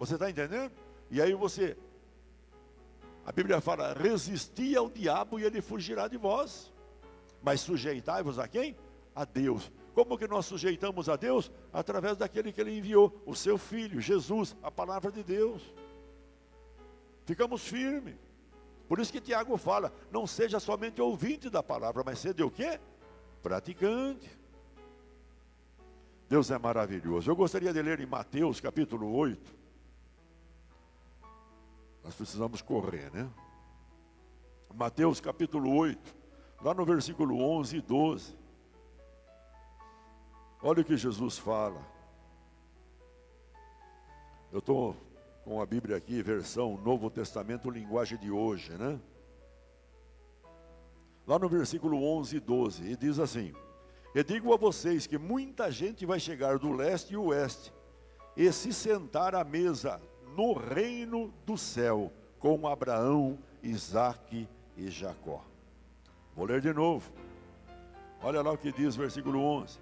Você está entendendo? E aí a Bíblia fala, resisti ao diabo e ele fugirá de vós. Mas sujeitai-vos a quem? A Deus. Como que nós sujeitamos a Deus? Através daquele que Ele enviou, o seu Filho, Jesus, a palavra de Deus. Ficamos firmes. Por isso que Tiago fala, não seja somente ouvinte da palavra, mas seja o quê? Praticante. Deus é maravilhoso. Eu gostaria de ler em Mateus capítulo 8. Nós precisamos correr, né? Mateus capítulo 8, lá no versículo 11 e 12. Olha o que Jesus fala. Eu estou com a Bíblia aqui, versão Novo Testamento, linguagem de hoje, né? Lá no versículo 11 e 12, e diz assim: e digo a vocês que muita gente vai chegar do leste e oeste, e se sentar à mesa no reino do céu, com Abraão, Isaque e Jacó. Vou ler de novo. Olha lá o que diz o versículo 11.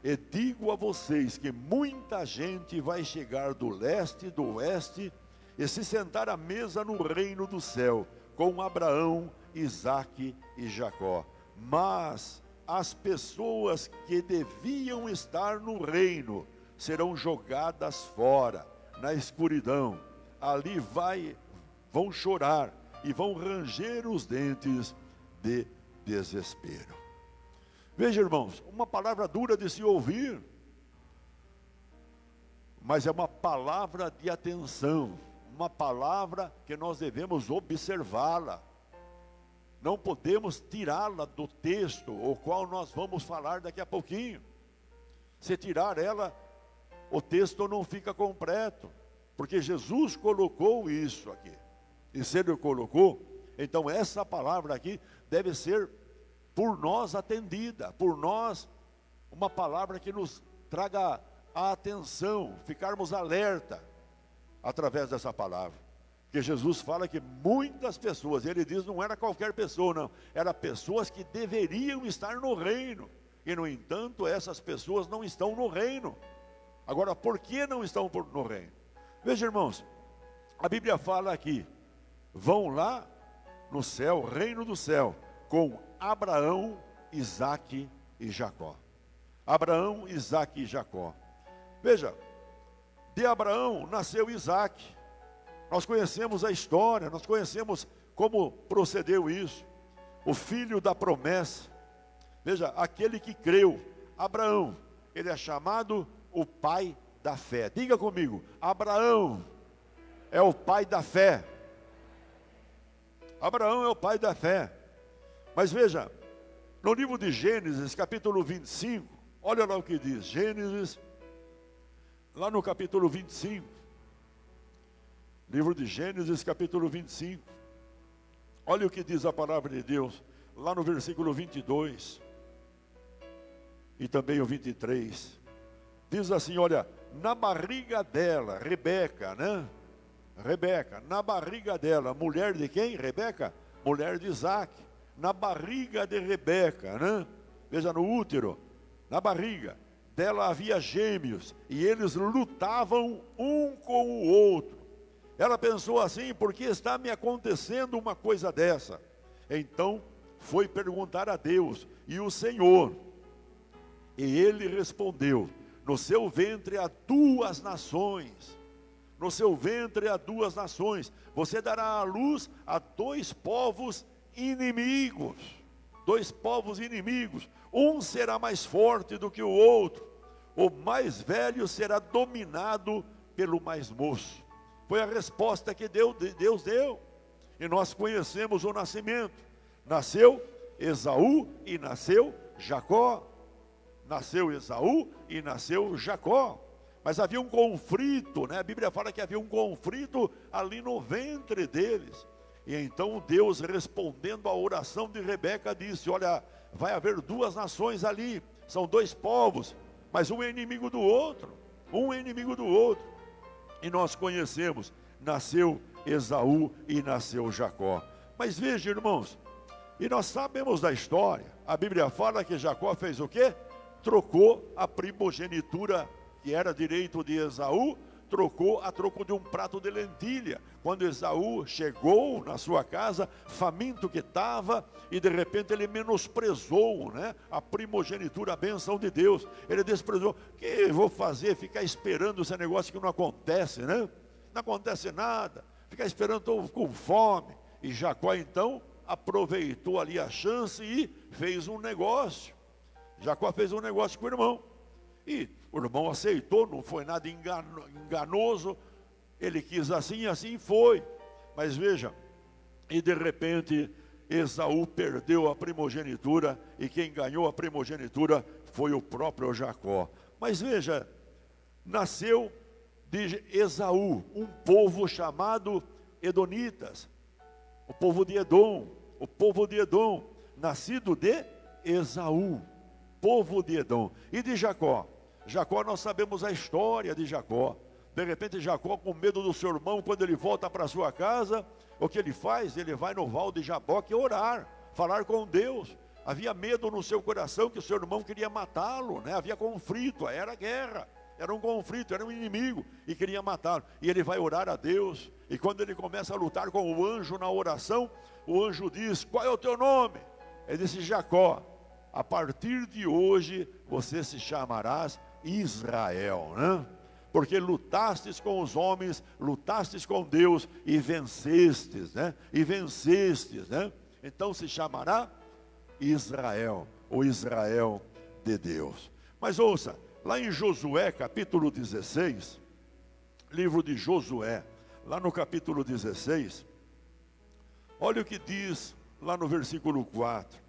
E digo a vocês que muita gente vai chegar do leste e do oeste, e se sentar à mesa no reino do céu, com Abraão, Isaque e Jacó. Mas as pessoas que deviam estar no reino serão jogadas fora, na escuridão. Ali vão chorar e vão ranger os dentes de desespero. Veja, irmãos, uma palavra dura de se ouvir, mas é uma palavra de atenção, uma palavra que nós devemos observá-la. Não podemos tirá-la do texto, o qual nós vamos falar daqui a pouquinho. Se tirar ela, o texto não fica completo, porque Jesus colocou isso aqui. E se Ele colocou, então essa palavra aqui deve ser por nós atendida, por nós uma palavra que nos traga a atenção, ficarmos alerta através dessa palavra. Porque Jesus fala que muitas pessoas, Ele diz, não era qualquer pessoa não, eram pessoas que deveriam estar no reino, e no entanto essas pessoas não estão no reino. Agora, por que não estão no reino? Veja, irmãos, a Bíblia fala aqui, vão lá no céu, reino do céu, com Abraão, Isaque e Jacó. Abraão, Isaque e Jacó. Veja, de Abraão nasceu Isaque. Nós conhecemos a história, nós conhecemos como procedeu isso. O filho da promessa. Veja, aquele que creu, Abraão, ele é chamado o pai da fé. Diga comigo, Abraão é o pai da fé. Abraão é o pai da fé. Mas veja, no livro de Gênesis, capítulo 25, olha lá o que diz. Gênesis, lá no capítulo 25. Livro de Gênesis, capítulo 25. Olha o que diz a palavra de Deus, lá no versículo 22. E também o 23. Diz assim, olha, na barriga dela, Rebeca, né? Rebeca, na barriga dela, mulher de quem? Rebeca? Mulher de Isaque. Na barriga de Rebeca, né? Veja, no útero, na barriga dela havia gêmeos, e eles lutavam um com o outro. Ela pensou assim, por que está me acontecendo uma coisa dessa? Então, foi perguntar a Deus, e o Senhor, e ele respondeu, no seu ventre há duas nações, no seu ventre há duas nações, você dará à luz a dois povos inimigos, dois povos inimigos, um será mais forte do que o outro, o mais velho será dominado pelo mais moço. Foi a resposta que Deus deu, e nós conhecemos o nascimento, nasceu Esaú e nasceu Jacó, nasceu Esaú e nasceu Jacó, mas havia um conflito, né? A Bíblia fala que havia um conflito ali no ventre deles, e então Deus, respondendo à oração de Rebeca, disse, olha, vai haver duas nações ali, são dois povos, mas um é inimigo do outro, e nós conhecemos, nasceu Esaú e nasceu Jacó. Mas veja, irmãos, e nós sabemos da história, a Bíblia fala que Jacó fez o quê? Trocou a primogenitura que era direito de Esaú trocou a troco de um prato de lentilha. Quando Esaú chegou na sua casa, faminto que estava, e de repente ele menosprezou, né, a primogenitura, a bênção de Deus. Ele desprezou. O que vou fazer? Ficar esperando esse negócio que não acontece, né? Não acontece nada. Ficar esperando, estou com fome. E Jacó então aproveitou ali a chance e fez um negócio. Jacó fez um negócio com o irmão. E o irmão aceitou, não foi nada enganoso. Ele quis assim e assim foi. Mas veja, e de repente Esaú perdeu a primogenitura, e quem ganhou a primogenitura foi o próprio Jacó. Mas veja, nasceu de Esaú um povo chamado Edonitas, o povo de Edom, nascido de Esaú, povo de Edom. E de Jacó, nós sabemos a história de Jacó. De repente Jacó, com medo do seu irmão, quando ele volta para sua casa, o que ele faz? Ele vai no val de Jaboque orar, falar com Deus. Havia medo no seu coração que o seu irmão queria matá-lo, né? Havia conflito, era guerra, era um conflito, era um inimigo e queria matá-lo. E ele vai orar a Deus, e quando ele começa a lutar com o anjo na oração, o anjo diz: qual é o teu nome? Ele disse: Jacó. A partir de hoje você se chamarás Israel, né? Porque lutastes com os homens, lutastes com Deus e vencestes, né? né? Então se chamará Israel, o Israel de Deus. Mas ouça, lá em Josué capítulo 16, livro de Josué, lá no capítulo 16, olha o que diz lá no versículo 4.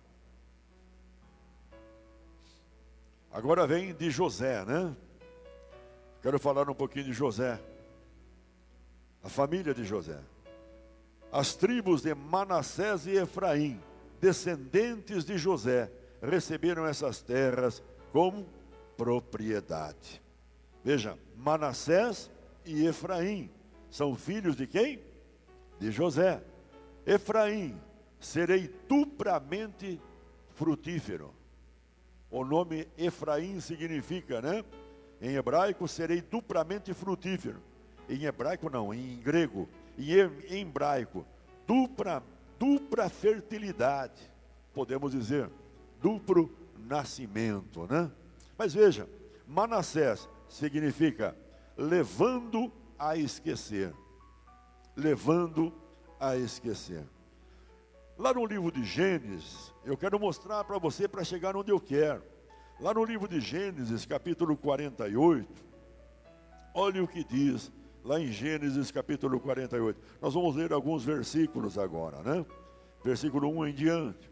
Agora vem de José, né? Quero falar um pouquinho de José, a família de José. As tribos de Manassés e Efraim, descendentes de José, receberam essas terras como propriedade. Veja, Manassés e Efraim são filhos de quem? De José. Efraim, serei duplamente frutífero. O nome Efraim significa, né? Em hebraico, serei duplamente frutífero. Em hebraico não, em grego. Em hebraico, dupla fertilidade. Podemos dizer, duplo nascimento, né? Mas veja, Manassés significa levando a esquecer. Levando a esquecer. Lá no livro de Gênesis, eu quero mostrar para você para chegar onde eu quero. Lá no livro de Gênesis, capítulo 48, olha o que diz lá em Gênesis, capítulo 48. Nós vamos ler alguns versículos agora, né? Versículo 1 em diante.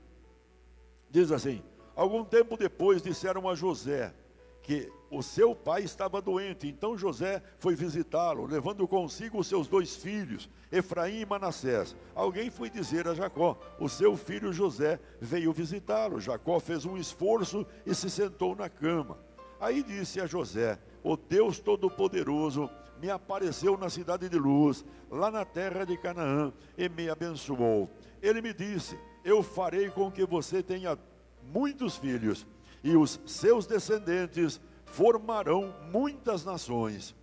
Diz assim: algum tempo depois disseram a José que o seu pai estava doente. Então José foi visitá-lo, levando consigo os seus 2 filhos, Efraim e Manassés. Alguém foi dizer a Jacó: o seu filho José veio visitá-lo. Jacó fez um esforço e se sentou na cama. Aí disse a José: o Deus Todo-Poderoso me apareceu na cidade de Luz, lá na terra de Canaã, e me abençoou. Ele me disse: eu farei com que você tenha muitos filhos, e os seus descendentes formarão muitas nações.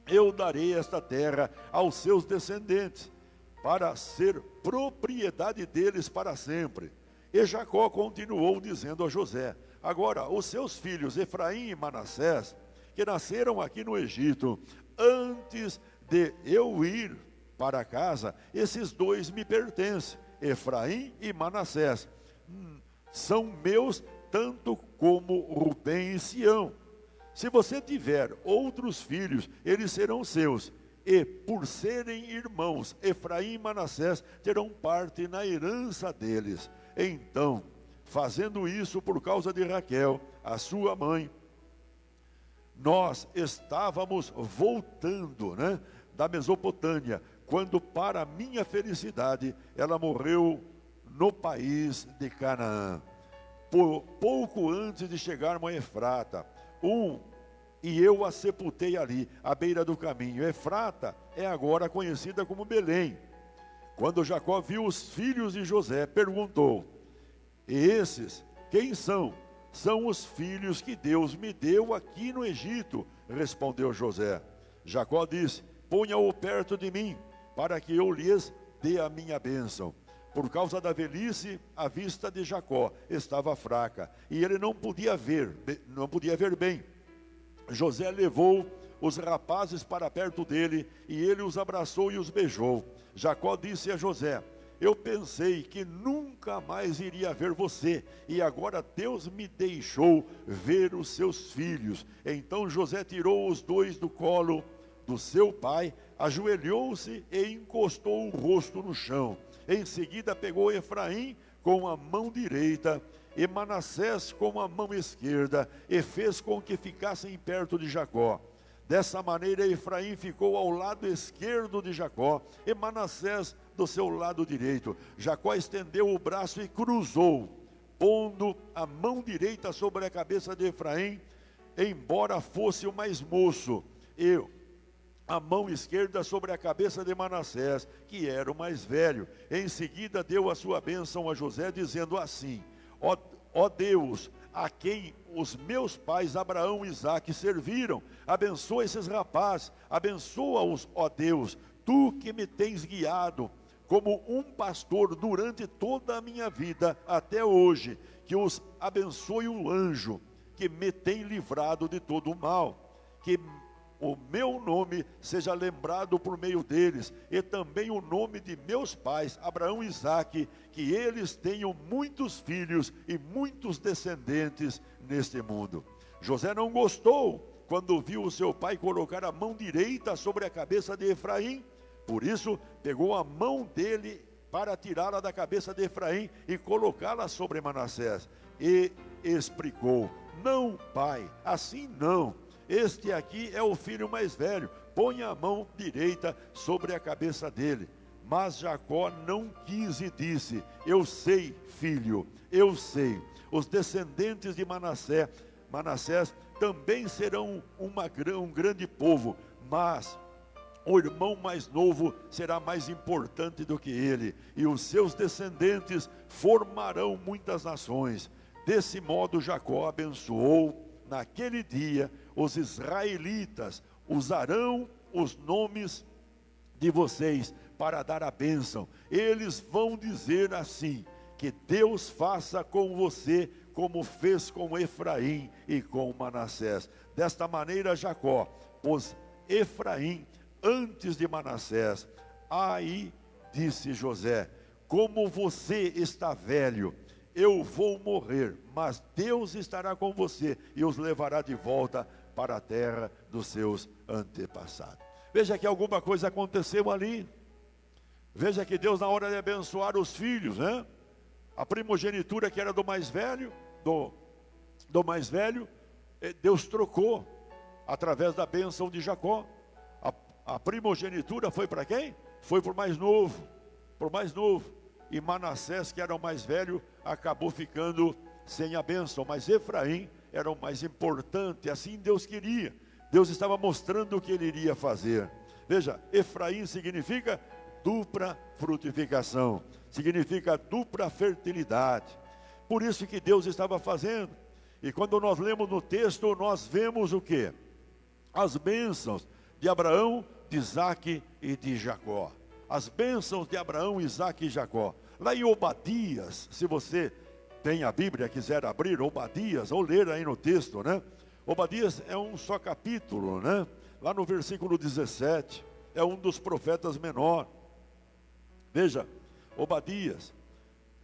Eu darei esta terra aos seus descendentes, para ser propriedade deles para sempre. E Jacó continuou dizendo a José: agora os seus filhos Efraim e Manassés, que nasceram aqui no Egito, antes de eu ir para casa, esses 2 me pertencem, Efraim e Manassés, são meus tanto como Rubem e Sião. Se você tiver outros filhos, eles serão seus, e por serem irmãos, Efraim e Manassés terão parte na herança deles. Então, fazendo isso por causa de Raquel, a sua mãe, nós estávamos voltando, né, da Mesopotâmia, quando, para minha felicidade, ela morreu no país de Canaã. Pouco antes de chegarmos a Efrata, e eu a sepultei ali, à beira do caminho. Efrata é agora conhecida como Belém. Quando Jacó viu os filhos de José, perguntou: e esses, quem são? São os filhos que Deus me deu aqui no Egito, respondeu José. Jacó disse: ponha-o perto de mim, para que eu lhes dê a minha bênção. Por causa da velhice, a vista de Jacó estava fraca, e ele não podia ver bem. José levou os rapazes para perto dele, e ele os abraçou e os beijou. Jacó disse a José: eu pensei que nunca mais iria ver você, e agora Deus me deixou ver os seus filhos. Então José tirou os dois do colo do seu pai, ajoelhou-se e encostou o rosto no chão. Em seguida pegou Efraim com a mão direita e Manassés com a mão esquerda, e fez com que ficassem perto de Jacó. Dessa maneira Efraim ficou ao lado esquerdo de Jacó, e Manassés do seu lado direito. Jacó estendeu o braço e cruzou, pondo a mão direita sobre a cabeça de Efraim, embora fosse o mais moço, e a mão esquerda sobre a cabeça de Manassés, que era o mais velho. Em seguida deu a sua bênção a José, dizendo assim: ó Deus, a quem os meus pais Abraão e Isaque serviram, abençoa esses rapazes, abençoa-os, ó Deus, tu que me tens guiado como um pastor durante toda a minha vida até hoje. Que os abençoe o anjo que me tem livrado de todo o mal, que o meu nome seja lembrado por meio deles, e também o nome de meus pais, Abraão e Isaque, que eles tenham muitos filhos e muitos descendentes neste mundo. José não gostou quando viu o seu pai colocar a mão direita sobre a cabeça de Efraim, por isso pegou a mão dele para tirá-la da cabeça de Efraim e colocá-la sobre Manassés, e explicou: não, pai, assim não. Este aqui é o filho mais velho, ponha a mão direita sobre a cabeça dele. Mas Jacó não quis e disse: eu sei, filho, eu sei. Os descendentes de Manassés também serão um grande povo, mas o irmão mais novo será mais importante do que ele, e os seus descendentes formarão muitas nações. Desse modo Jacó abençoou naquele dia os israelitas. Usarão os nomes de vocês para dar a bênção. Eles vão dizer assim: que Deus faça com você como fez com Efraim e com Manassés. Desta maneira Jacó pôs Efraim antes de Manassés. Aí disse José: como você está velho, eu vou morrer, mas Deus estará com você e os levará de volta para a terra dos seus antepassados. Veja que alguma coisa aconteceu ali. Veja que Deus, na hora de abençoar os filhos, né? A primogenitura que era do mais velho, Deus trocou através da bênção de Jacó. A primogenitura foi para quem? Foi para o mais novo, e Manassés, que era o mais velho, acabou ficando sem a bênção, mas Efraim era o mais importante. Assim Deus queria. Deus estava mostrando o que ele iria fazer. Veja, Efraim significa dupla frutificação, significa dupla fertilidade. Por isso que Deus estava fazendo. E quando nós lemos no texto, nós vemos o quê? As bênçãos de Abraão, de Isaque e de Jacó. As bênçãos de Abraão, Isaque e Jacó. Lá em Obadias, se você tem a Bíblia, quiser abrir Obadias, ou ler aí no texto, né? Obadias é um só capítulo, né? Lá no versículo 17, é um dos profetas menor. Veja, Obadias,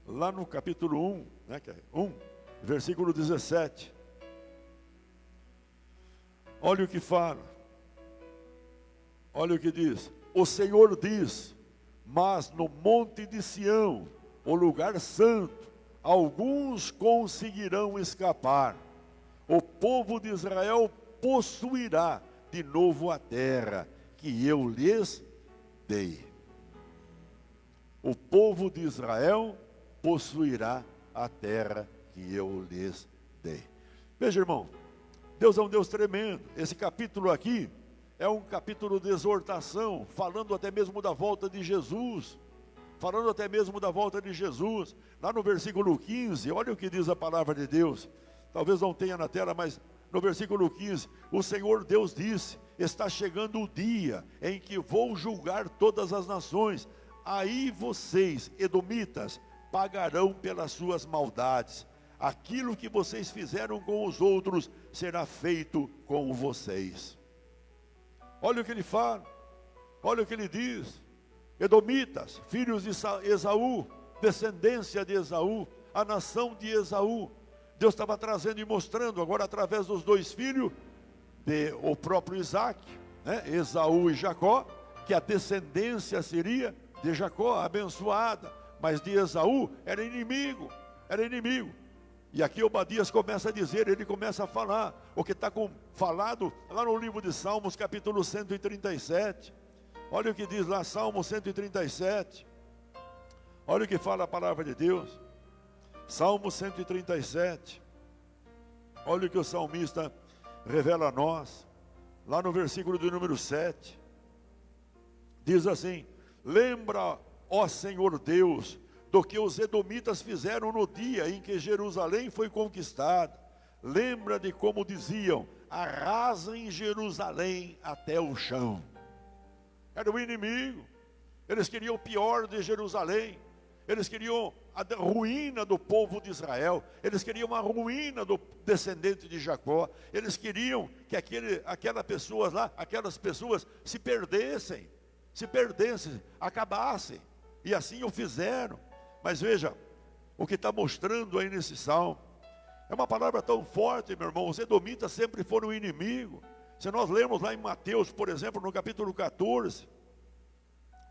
lá no capítulo 1, né? 1, versículo 17. Olha o que fala. Olha o que diz. O Senhor diz: mas no monte de Sião, o lugar santo, alguns conseguirão escapar. O povo de Israel possuirá de novo a terra que eu lhes dei. O povo de Israel possuirá a terra que eu lhes dei. Veja, irmão, Deus é um Deus tremendo. Esse capítulo aqui é um capítulo de exortação, falando até mesmo da volta de Jesus. Lá no versículo 15, olha o que diz a palavra de Deus. Talvez não tenha na tela, mas no versículo 15, o Senhor Deus disse: está chegando o dia em que vou julgar todas as nações. Aí vocês, edomitas, pagarão pelas suas maldades. Aquilo que vocês fizeram com os outros será feito com vocês. Olha o que ele fala, olha o que ele diz. Edomitas, filhos de Esaú, descendência de Esaú, a nação de Esaú. Deus estava trazendo e mostrando agora através dos dois filhos, o próprio Isaac, né? Esaú e Jacó, que a descendência seria de Jacó, abençoada, mas de Esaú era inimigo, era inimigo. E aqui Obadias começa a dizer, ele começa a falar, o que está falado lá no livro de Salmos, capítulo 137. Olha o que diz lá, Salmo 137. Olha o que fala a palavra de Deus. Salmo 137. Olha o que o salmista revela a nós. Lá no versículo do número 7. Diz assim: lembra, ó Senhor Deus, do que os edomitas fizeram no dia em que Jerusalém foi conquistada. Lembra de como diziam: arrasem Jerusalém até o chão. Era o inimigo. Eles queriam o pior de Jerusalém. Eles queriam a ruína do povo de Israel. Eles queriam a ruína do descendente de Jacó. Eles queriam que aquelas pessoas se perdessem, acabassem. E assim o fizeram. Mas veja, o que está mostrando aí nesse salmo, é uma palavra tão forte, meu irmão. Os edomitas sempre foram inimigo. Se nós lermos lá em Mateus, por exemplo, no capítulo 14,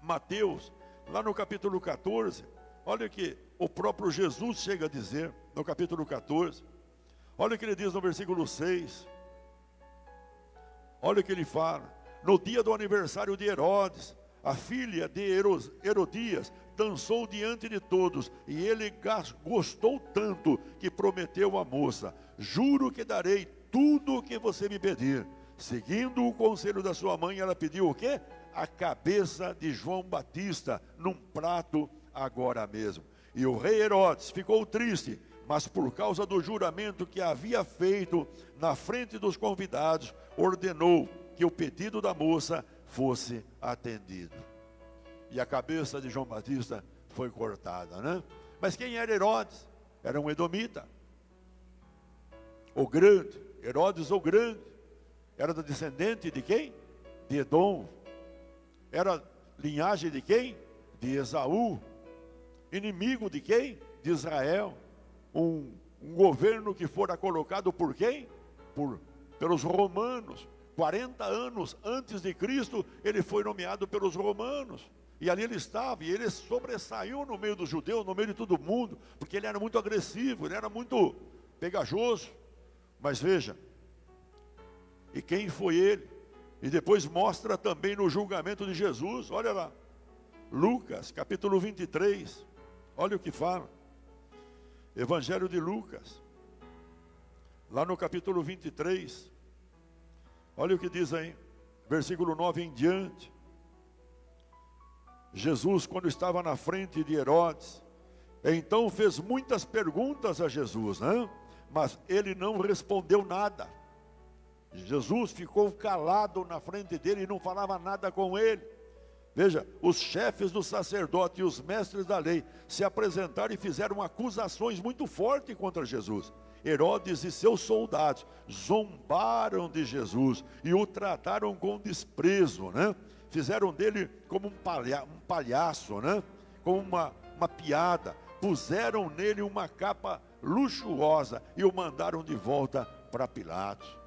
Mateus, lá no capítulo 14, olha o que o próprio Jesus chega a dizer, no capítulo 14, olha o que ele diz no versículo 6, olha o que ele fala: no dia do aniversário de Herodes, a filha de Herodias dançou diante de todos, e ele gostou tanto que prometeu à moça: juro que darei tudo o que você me pedir. Seguindo o conselho da sua mãe, ela pediu o quê? A cabeça de João Batista num prato agora mesmo. E o rei Herodes ficou triste, mas por causa do juramento que havia feito na frente dos convidados, ordenou que o pedido da moça fosse atendido. E a cabeça de João Batista foi cortada, né? Mas quem era Herodes? Era um edomita. O grande, Herodes o grande. Era da descendente de quem? De Edom. Era linhagem de quem? De Esaú. Inimigo de quem? De Israel. Um governo que fora colocado por quem? Pelos romanos. 40 anos antes de Cristo, ele foi nomeado pelos romanos. E ali ele estava, e ele sobressaiu no meio dos judeus, no meio de todo mundo, porque ele era muito agressivo, ele era muito pegajoso. Mas veja, e quem foi ele? E depois mostra também no julgamento de Jesus, olha lá, Lucas, capítulo 23, olha o que fala, Evangelho de Lucas, lá no capítulo 23, olha o que diz aí, versículo 9 em diante. Jesus, quando estava na frente de Herodes, então fez muitas perguntas a Jesus, né? Mas ele não respondeu nada. Jesus ficou calado na frente dele e não falava nada com ele. Veja, os chefes do sacerdote e os mestres da lei se apresentaram e fizeram acusações muito fortes contra Jesus. Herodes e seus soldados zombaram de Jesus e o trataram com desprezo, né? Fizeram dele como um palhaço, né? Como uma piada. Puseram nele uma capa luxuosa e o mandaram de volta para Pilatos.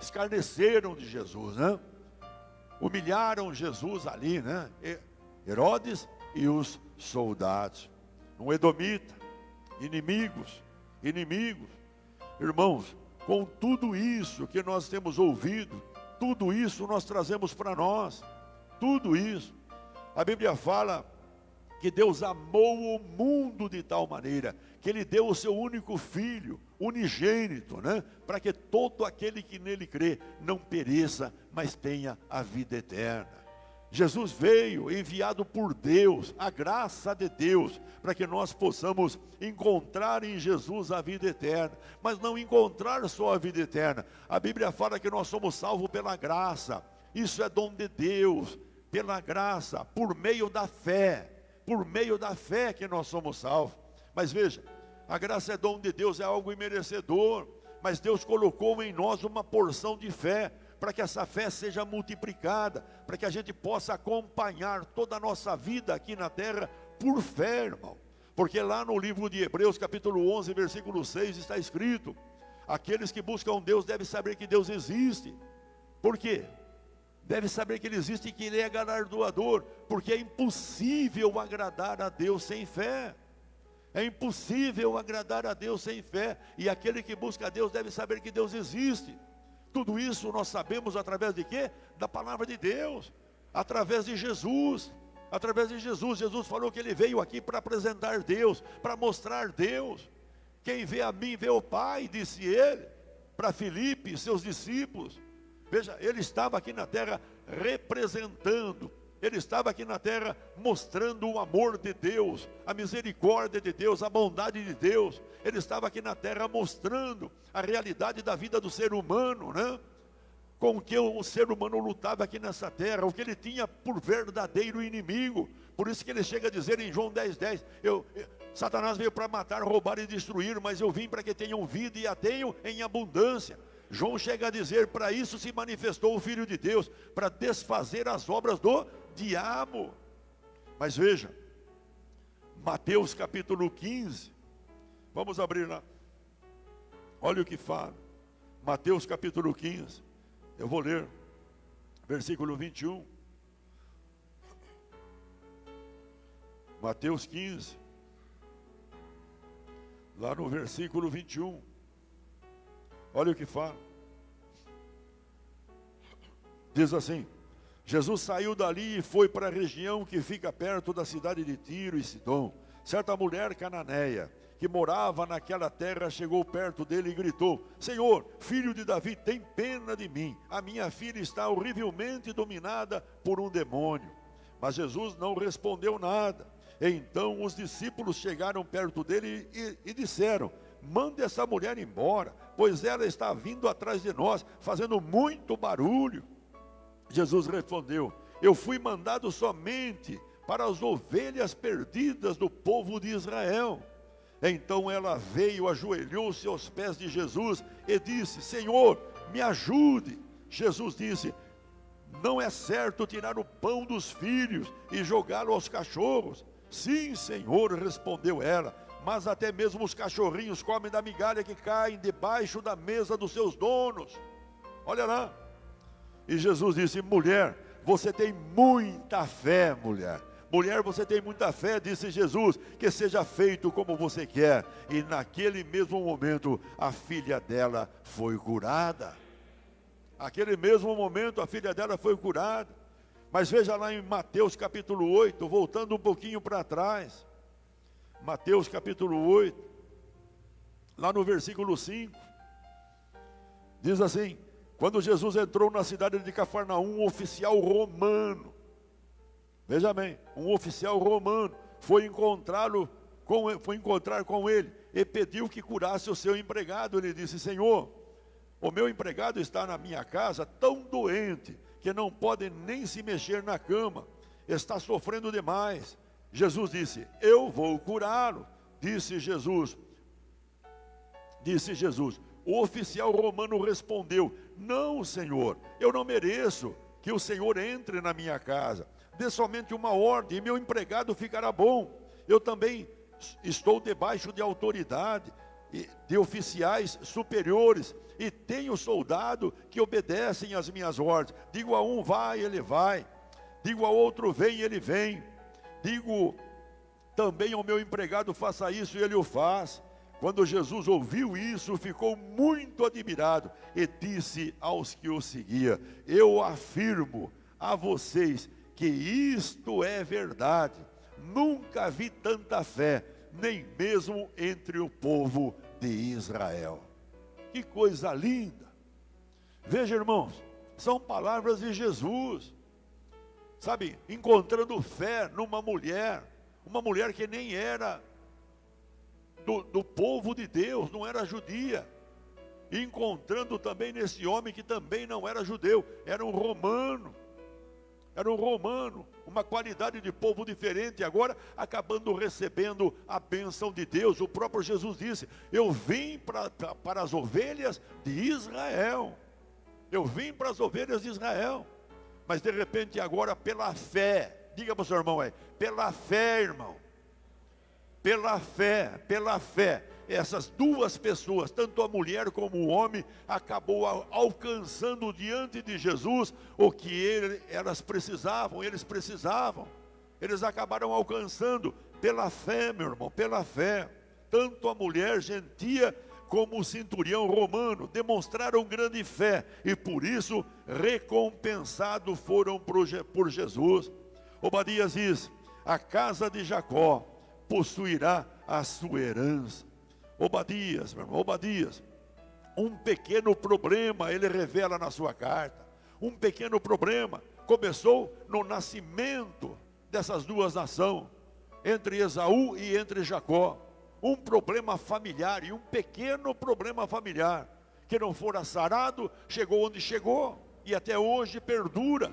Escarneceram de Jesus, né? Humilharam Jesus ali, né? Herodes e os soldados. Um edomita, inimigos. Irmãos, com tudo isso que nós temos ouvido, tudo isso nós trazemos para nós. Tudo isso. A Bíblia fala que Deus amou o mundo de tal maneira que Ele deu o seu único filho, unigênito, né? Para que todo aquele que nele crê não pereça, mas tenha a vida eterna. Jesus veio enviado por Deus, a graça de Deus, para que nós possamos encontrar em Jesus a vida eterna. Mas não encontrar só a vida eterna. A Bíblia fala que nós somos salvos pela graça. Isso é dom de Deus, pela graça, por meio da fé. Por meio da fé que nós somos salvos. Mas veja, a graça é dom de Deus, é algo imerecedor. Mas Deus colocou em nós uma porção de fé, para que essa fé seja multiplicada, para que a gente possa acompanhar toda a nossa vida aqui na terra por fé, irmão. Porque lá no livro de Hebreus, capítulo 11, versículo 6, está escrito: aqueles que buscam Deus devem saber que Deus existe. Por quê? Deve saber que Ele existe e que Ele é galardoador, porque é impossível agradar a Deus sem fé. É impossível agradar a Deus sem fé, e aquele que busca a Deus deve saber que Deus existe. Tudo isso nós sabemos através de quê? Da palavra de Deus, através de Jesus. Através de Jesus. Jesus falou que Ele veio aqui para apresentar Deus, para mostrar Deus. Quem vê a mim vê o Pai, disse Ele para Filipe e seus discípulos. Veja, Ele estava aqui na terra representando, Ele estava aqui na terra mostrando o amor de Deus, a misericórdia de Deus, a bondade de Deus. Ele estava aqui na terra mostrando a realidade da vida do ser humano, né? Com o que o ser humano lutava aqui nessa terra, o que ele tinha por verdadeiro inimigo. Por isso que ele chega a dizer em João 10:10, Satanás veio para matar, roubar e destruir, mas eu vim para que tenham vida e a tenham em abundância. João chega a dizer: para isso se manifestou o Filho de Deus, para desfazer as obras do diabo. Mas veja, Mateus capítulo 15, vamos abrir lá, olha o que fala, Mateus capítulo 15, eu vou ler, versículo 21, Mateus 15, lá no versículo 21, olha o que fala, diz assim: Jesus saiu dali e foi para a região que fica perto da cidade de Tiro e Sidom. Certa mulher cananeia, que morava naquela terra, chegou perto dele e gritou: Senhor, filho de Davi, tem pena de mim. A minha filha está horrivelmente dominada por um demônio. Mas Jesus não respondeu nada. Então os discípulos chegaram perto dele e disseram: mande essa mulher embora, pois ela está vindo atrás de nós, fazendo muito barulho. Jesus respondeu: eu fui mandado somente para as ovelhas perdidas do povo de Israel. Então ela veio, ajoelhou-se aos pés de Jesus e disse: Senhor, me ajude. Jesus disse: não é certo tirar o pão dos filhos e jogá-lo aos cachorros. Sim, Senhor, respondeu ela, mas até mesmo os cachorrinhos comem da migalha que caem debaixo da mesa dos seus donos. Olha lá. E Jesus disse: mulher, você tem muita fé, mulher. Mulher, você tem muita fé, disse Jesus, que seja feito como você quer. E naquele mesmo momento, a filha dela foi curada. Naquele mesmo momento, a filha dela foi curada. Mas veja lá em Mateus capítulo 8, voltando um pouquinho para trás. Mateus capítulo 8, lá no versículo 5, diz assim: quando Jesus entrou na cidade de Cafarnaum, um oficial romano, veja bem, um oficial romano foi encontrar com ele e pediu que curasse o seu empregado. Ele disse: Senhor, o meu empregado está na minha casa tão doente que não pode nem se mexer na cama, está sofrendo demais. Jesus disse: eu vou curá-lo. Disse Jesus. O oficial romano respondeu: não, Senhor, eu não mereço que o Senhor entre na minha casa. Dê somente uma ordem e meu empregado ficará bom. Eu também estou debaixo de autoridade, de oficiais superiores, e tenho soldado que obedecem às minhas ordens. Digo a um: vai, ele vai. Digo ao outro: vem, ele vem. Digo também ao meu empregado: faça isso, e ele o faz. Quando Jesus ouviu isso, ficou muito admirado e disse aos que o seguiam: eu afirmo a vocês que isto é verdade. Nunca vi tanta fé, nem mesmo entre o povo de Israel. Que coisa linda! Veja, irmãos, são palavras de Jesus. sabe, encontrando fé numa mulher, uma mulher que nem era do povo de Deus, não era judia, e encontrando também nesse homem que também não era judeu, era um romano, uma qualidade de povo diferente, agora acabando recebendo a bênção de Deus. O próprio Jesus disse: eu vim para as ovelhas de Israel, eu vim para as ovelhas de Israel, mas de repente agora pela fé, diga para o seu irmão aí, pela fé, irmão, pela fé, essas duas pessoas, tanto a mulher como o homem, acabou alcançando diante de Jesus o que eles precisavam, eles acabaram alcançando pela fé, meu irmão, pela fé. Tanto a mulher gentia como o centurião romano demonstraram grande fé, e por isso recompensados foram por Jesus. Obadias diz: a casa de Jacó possuirá a sua herança. Obadias, meu irmão, Obadias, um pequeno problema ele revela na sua carta. Um pequeno problema começou no nascimento dessas duas nações, entre Esaú e entre Jacó. Um problema familiar, e um pequeno problema familiar, que não fora sarado, chegou onde chegou, e até hoje perdura.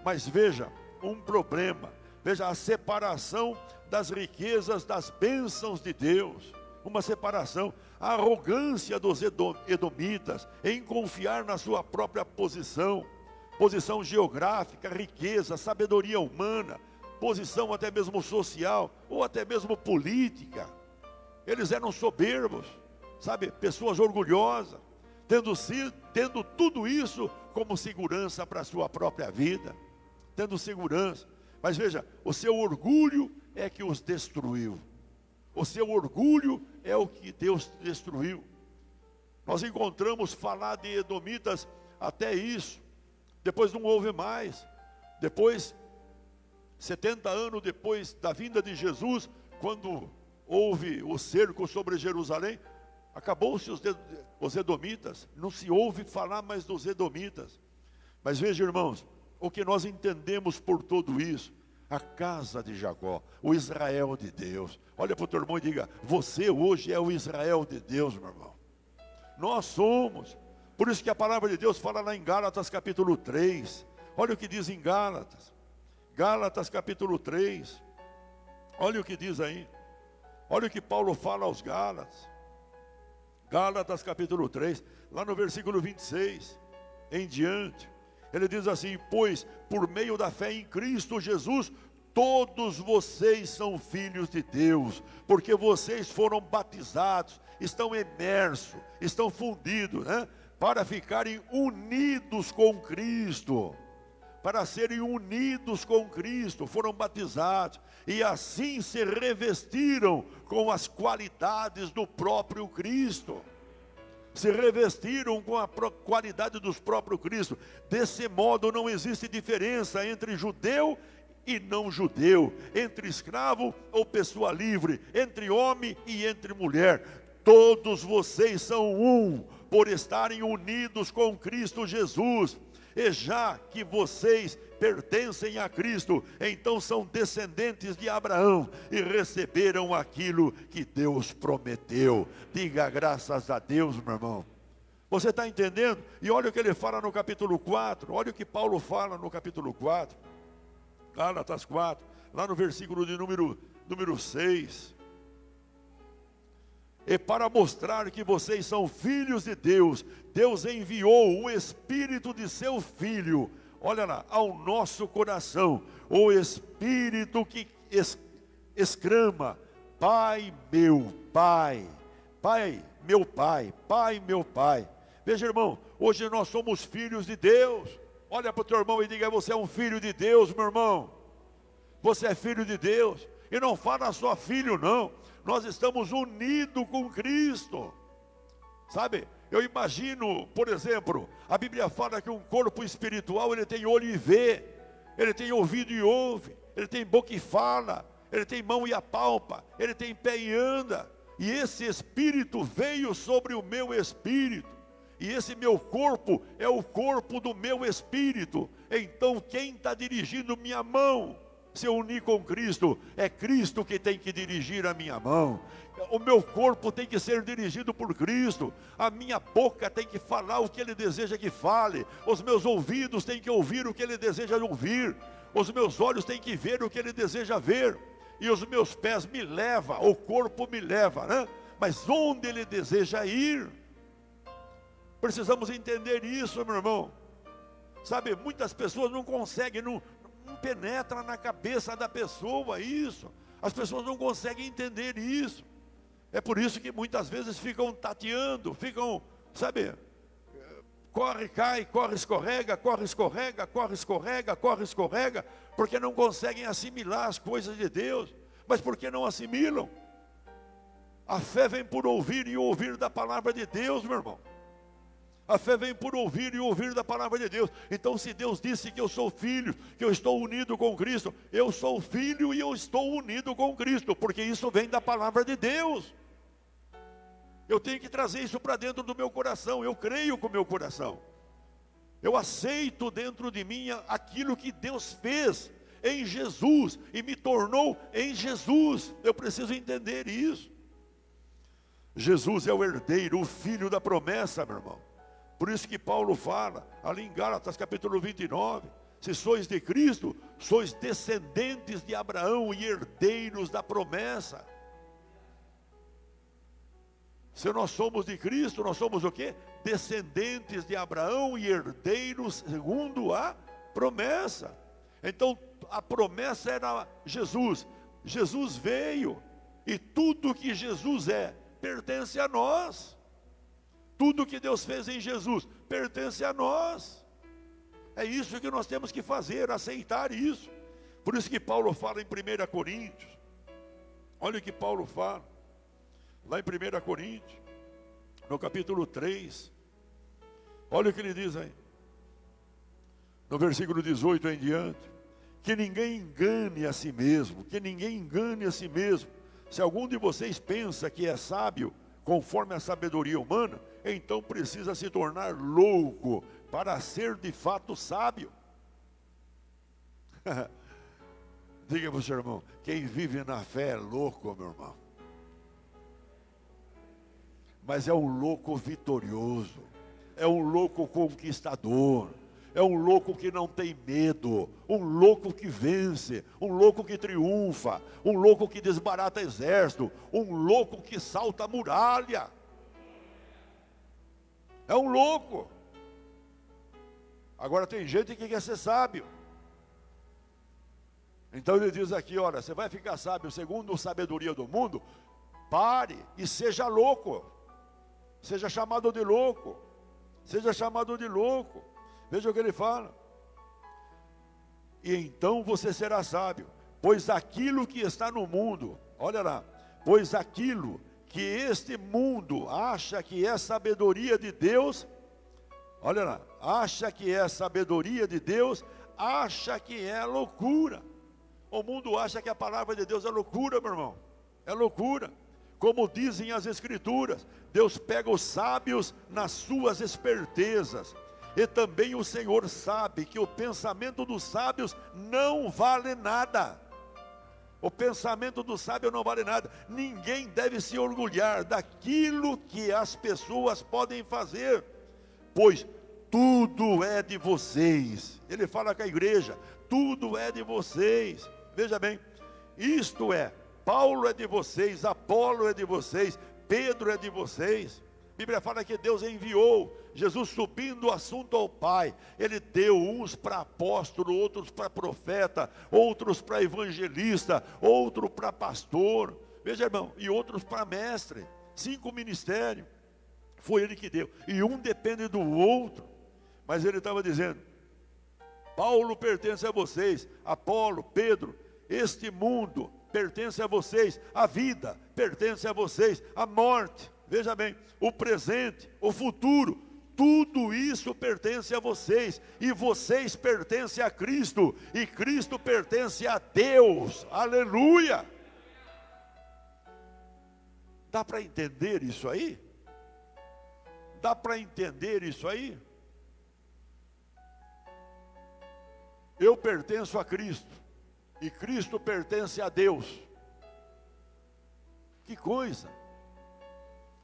Mas veja, um problema, veja a separação das riquezas, das bênçãos de Deus, uma separação, a arrogância dos edomitas em confiar na sua própria posição geográfica, riqueza, sabedoria humana, posição até mesmo social, ou até mesmo política. Eles eram soberbos, sabe, pessoas orgulhosas, tendo tudo isso como segurança para a sua própria vida, tendo segurança. Mas veja, o seu orgulho é que os destruiu. O seu orgulho é o que Deus destruiu. Nós encontramos falar de edomitas até isso. Depois não houve mais. Depois, 70 anos depois da vinda de Jesus, quando houve o cerco sobre Jerusalém, acabou-se os edomitas. Não se ouve falar mais dos edomitas. Mas veja, irmãos, o que nós entendemos por tudo isso: a casa de Jacó, o Israel de Deus. Olha para o teu irmão e diga: você hoje é o Israel de Deus, meu irmão. Nós somos. Por isso que a palavra de Deus fala lá em Gálatas capítulo 3. Olha o que diz em Gálatas. Gálatas capítulo 3. Olha o que diz aí. Olha o que Paulo fala aos Gálatas. Gálatas capítulo 3, lá no versículo 26 em diante. Ele diz assim: pois por meio da fé em Cristo Jesus, todos vocês são filhos de Deus, porque vocês foram batizados, estão imersos, estão fundidos, né? Para ficarem unidos com Cristo, para serem unidos com Cristo, foram batizados, e assim se revestiram com as qualidades do próprio Cristo. Se revestiram com a qualidade dos próprios Cristo. Desse modo não existe diferença entre judeu e não judeu, entre escravo ou pessoa livre, entre homem e entre mulher. Todos vocês são um, por estarem unidos com Cristo Jesus. E já que vocês pertencem a Cristo, então são descendentes de Abraão e receberam aquilo que Deus prometeu. Diga graças a Deus, meu irmão. Você está entendendo? E olha o que ele fala no capítulo 4, olha o que Paulo fala no capítulo 4, Gálatas 4, lá no versículo de número 6. E para mostrar que vocês são filhos de Deus, Deus enviou o Espírito de seu Filho, olha lá, ao nosso coração, o Espírito que exclama: Pai meu Pai, Pai meu Pai, Pai meu Pai. Veja, irmão, hoje nós somos filhos de Deus. Olha para o teu irmão e diga: você é um filho de Deus, meu irmão. Você é filho de Deus. E não fala só filho, não. Nós estamos unidos com Cristo. Sabe, eu imagino, por exemplo, a Bíblia fala que um corpo espiritual, ele tem olho e vê, ele tem ouvido e ouve, ele tem boca e fala, ele tem mão e apalpa, ele tem pé e anda. E esse Espírito veio sobre o meu espírito. E esse meu corpo é o corpo do meu espírito. Então quem está dirigindo minha mão? Se eu unir com Cristo, é Cristo que tem que dirigir a minha mão. O meu corpo tem que ser dirigido por Cristo. A minha boca tem que falar o que Ele deseja que fale. Os meus ouvidos têm que ouvir o que Ele deseja ouvir. Os meus olhos têm que ver o que Ele deseja ver. E os meus pés me levam, o corpo me leva, né? Mas onde Ele deseja ir? Precisamos entender isso, meu irmão. Sabe, muitas pessoas não conseguem, não penetra na cabeça da pessoa isso. As pessoas não conseguem entender isso. É por isso que muitas vezes ficam tateando, ficam, sabe, corre, cai, corre, escorrega, corre, escorrega, corre, escorrega, corre, escorrega, porque não conseguem assimilar as coisas de Deus. Mas por que não assimilam? A fé vem por ouvir e ouvir da palavra de Deus, meu irmão. A fé vem por ouvir e ouvir da palavra de Deus. Então se Deus disse que eu sou filho, que eu estou unido com Cristo, eu sou filho e eu estou unido com Cristo, porque isso vem da palavra de Deus. Eu tenho que trazer isso para dentro do meu coração. Eu creio com o meu coração. Eu aceito dentro de mim aquilo que Deus fez em Jesus e me tornou em Jesus. Eu preciso entender isso. Jesus é o herdeiro, o filho da promessa, meu irmão. Por isso que Paulo fala, ali em Gálatas capítulo 29, se sois de Cristo, sois descendentes de Abraão e herdeiros da promessa. Se nós somos de Cristo, nós somos o quê? Descendentes de Abraão e herdeiros segundo a promessa. Então a promessa era Jesus. Jesus veio e tudo que Jesus é, pertence a nós. Tudo que Deus fez em Jesus pertence a nós. É isso que nós temos que fazer, aceitar isso. Por isso que Paulo fala em 1 Coríntios. Olha o que Paulo fala. Lá em 1 Coríntios, no capítulo 3. Olha o que ele diz aí. No versículo 18 em diante. Que ninguém engane a si mesmo. Que ninguém engane a si mesmo. Se algum de vocês pensa que é sábio, conforme a sabedoria humana, então precisa se tornar louco para ser de fato sábio. Diga para o seu irmão, quem vive na fé é louco, meu irmão. Mas é um louco vitorioso, é um louco conquistador, é um louco que não tem medo, um louco que vence, um louco que triunfa, um louco que desbarata exército, um louco que salta a muralha. É um louco. Agora tem gente que quer ser sábio. Então ele diz aqui, olha, você vai ficar sábio segundo a sabedoria do mundo? Pare e seja louco. Seja chamado de louco. Seja chamado de louco. Veja o que ele fala. E então você será sábio, pois aquilo que está no mundo, olha lá, pois aquilo que este mundo acha que é sabedoria de Deus, olha lá, acha que é sabedoria de Deus, acha que é loucura. O mundo acha que a palavra de Deus é loucura, meu irmão, é loucura. Como dizem as Escrituras, Deus pega os sábios nas suas espertezas. E também o Senhor sabe que o pensamento dos sábios não vale nada. O pensamento do sábio não vale nada. Ninguém deve se orgulhar daquilo que as pessoas podem fazer, pois tudo é de vocês. Ele fala com a igreja, tudo é de vocês. Veja bem, isto é, Paulo é de vocês, Apolo é de vocês, Pedro é de vocês. A Bíblia fala que Deus enviou, Jesus subindo o assunto ao Pai, Ele deu uns para apóstolo, outros para profeta, outros para evangelista, outro para pastor, veja irmão, e outros para mestre, 5 ministérios, foi Ele que deu, e um depende do outro, mas Ele estava dizendo, Paulo pertence a vocês, Apolo, Pedro, este mundo pertence a vocês, a vida pertence a vocês, a morte, veja bem, o presente, o futuro, tudo isso pertence a vocês, e vocês pertencem a Cristo, e Cristo pertence a Deus, aleluia. Dá para entender isso aí? Dá para entender isso aí? Eu pertenço a Cristo, e Cristo pertence a Deus. Que coisa!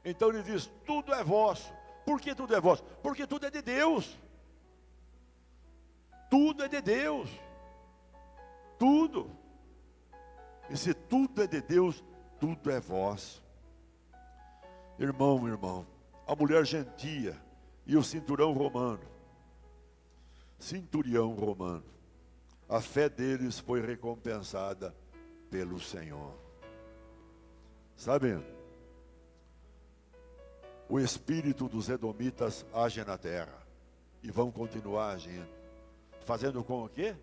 Então ele diz, tudo é vosso. Por que tudo é vosso? Porque tudo é de Deus. Tudo é de Deus. Tudo. E se tudo é de Deus, tudo é vosso. Irmão, a mulher gentia e o cinturão romano, centurião romano, a fé deles foi recompensada pelo Senhor. Sabe, o espírito dos edomitas age na terra e vão continuar agindo, fazendo com o quê?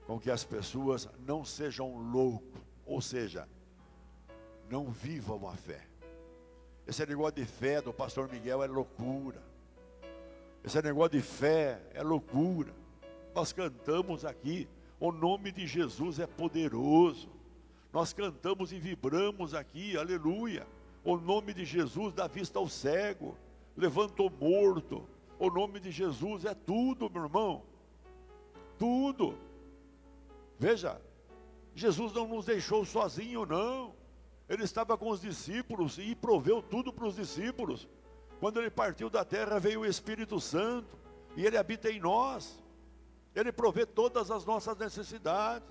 Com que as pessoas não sejam loucos, ou seja, não vivam a fé. Esse negócio de fé do pastor Miguel é loucura. Esse negócio de fé é loucura. Nós cantamos aqui, o nome de Jesus é poderoso. Nós cantamos e vibramos aqui, aleluia. O nome de Jesus dá vista ao cego, levanta o morto. O nome de Jesus é tudo, meu irmão. Tudo. Veja, Jesus não nos deixou sozinho, não. Ele estava com os discípulos e proveu tudo para os discípulos. Quando ele partiu da terra, veio o Espírito Santo e ele habita em nós. Ele provê todas as nossas necessidades.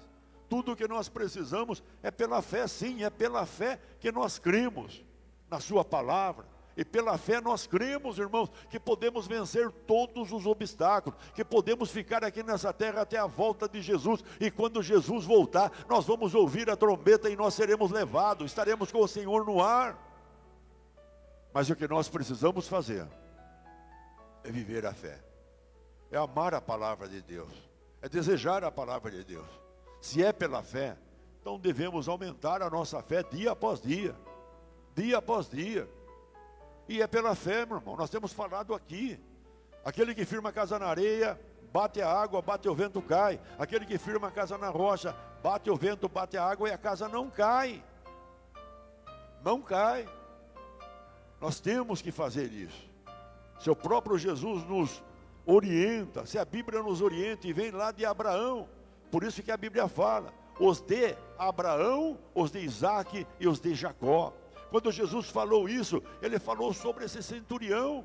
Tudo o que nós precisamos é pela fé, sim, é pela fé que nós cremos na sua palavra. E pela fé nós cremos, irmãos, que podemos vencer todos os obstáculos, que podemos ficar aqui nessa terra até a volta de Jesus, e quando Jesus voltar, nós vamos ouvir a trombeta e nós seremos levados, estaremos com o Senhor no ar. Mas o que nós precisamos fazer é viver a fé, é amar a palavra de Deus, é desejar a palavra de Deus. Se é pela fé, então devemos aumentar a nossa fé dia após dia, dia após dia. E é pela fé, meu irmão, nós temos falado aqui. Aquele que firma a casa na areia, bate a água, bate o vento, cai. Aquele que firma a casa na rocha, bate o vento, bate a água e a casa não cai. Não cai. Nós temos que fazer isso. Se o próprio Jesus nos orienta, se a Bíblia nos orienta e vem lá de Abraão, por isso que a Bíblia fala, os de Abraão, os de Isaac e os de Jacó. Quando Jesus falou isso, ele falou sobre esse centurião.